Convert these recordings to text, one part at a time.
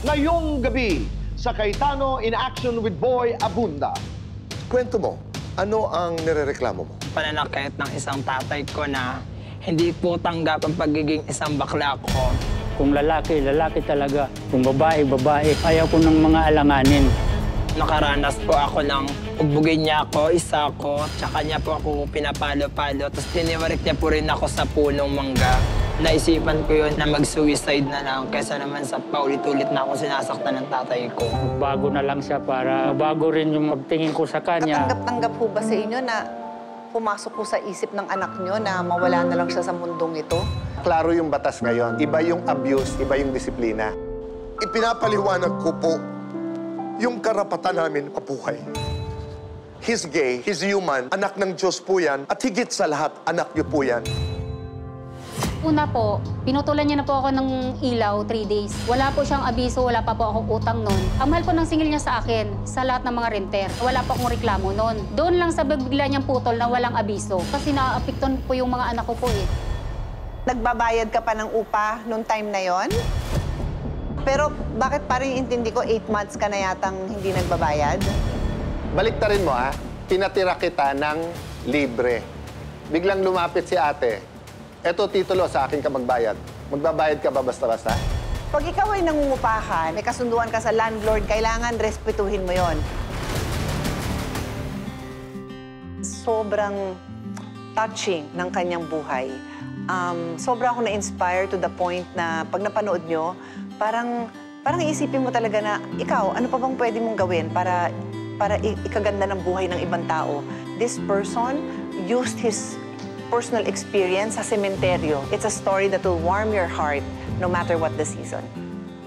Ngayong gabi sa Cayetano in Action with Boy Abunda. Kwento mo, ano ang nirereklamo mo? Pananakit ng isang tatay ko na hindi po tanggap ang pagiging isang bakla ko. Kung lalaki, lalaki talaga. Kung babae, babae. Ayaw ko ng mga alanganin. Nakaranas po ako ng ugbugin niya ako, isa ko, tsaka niya po ako pinapalo-palo. Tapos tiniwarik niya po rin ako sa punong mangga. Naisipan ko yun na mag-suicide na lang kaysa naman sa paulit-ulit na ako sinasaktan ng tatay ko. Bago na lang siya para bago rin yung magtingin ko sa kanya. Katanggap-tanggap po ba sa inyo na pumasok po sa isip ng anak nyo na mawala na lang siya sa mundong ito? Klaro yung batas ngayon. Iba yung abuse, iba yung disiplina. Ipinapaliwanag ko po yung karapatan namin mabuhay. He's gay, he's human, anak ng Diyos po yan, at higit sa lahat, anak niyo po yan. Una po, pinutulan niya na po ako ng ilaw 3 days. Wala po siyang abiso, wala pa po akong utang noon. Ang mahal po ng singil niya sa akin, sa lahat ng mga renter. Wala po akong reklamo noon. Doon lang sa bigla niyang putol na walang abiso. Kasi naaapekton po yung mga anak ko po eh. Nagbabayad ka pa ng upa noong time na yon? Pero bakit parang intindi ko 8 months ka na yatang hindi nagbabayad? Baliktarin mo, pinatira kita ng libre. Biglang lumapit si ate. Eto, titulo, sa akin ka magbayad. Magbabayad ka ba basta-basta? Pag ikaw ay nangungupahan, may kasunduan ka sa landlord, kailangan respetuhin mo yon. Sobrang touching ng kanyang buhay. Sobra ako na-inspire to the point na pag napanood nyo, parang iisipin mo talaga na, ikaw, ano pa bang pwede mong gawin para ikaganda ng buhay ng ibang tao? This person used his personal experience sa sementeryo. It's a story that will warm your heart no matter what the season.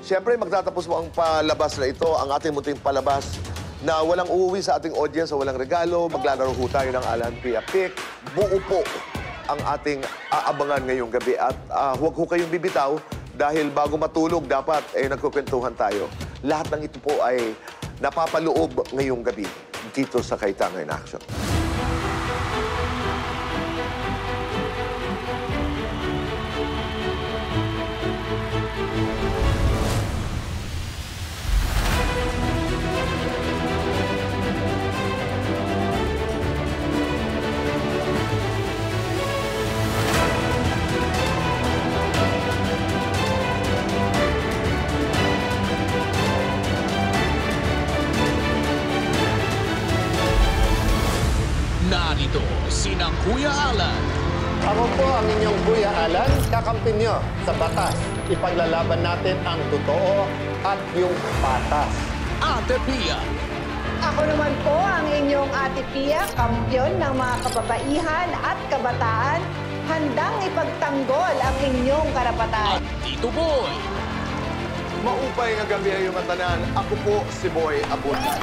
Siyempre, magtatapos mo ang palabas na ito, ang ating munting palabas na walang uuwi sa ating audience, sa walang regalo. Maglalaro ho tayo ng Alan Pia Pick. Buo po ang ating aabangan ngayong gabi. At huwag ho kayong bibitaw dahil bago matulog, dapat nagkukwentuhan tayo. Lahat ng ito po ay napapaloob ngayong gabi dito sa Cayetano in Action. Narito sina Kuya Alan. Ako po ang inyong Kuya Alan, kakampi nyo sa batas. Ipaglalaban natin ang totoo at yung patas. Ate Pia. Ako naman po ang inyong Ate Pia, kampyon ng mga kababaihan at kabataan, handang ipagtanggol ang inyong karapatan. At Tito Boy. Maupay nga gabi ay umatanan. Ako po si Boy Abunda.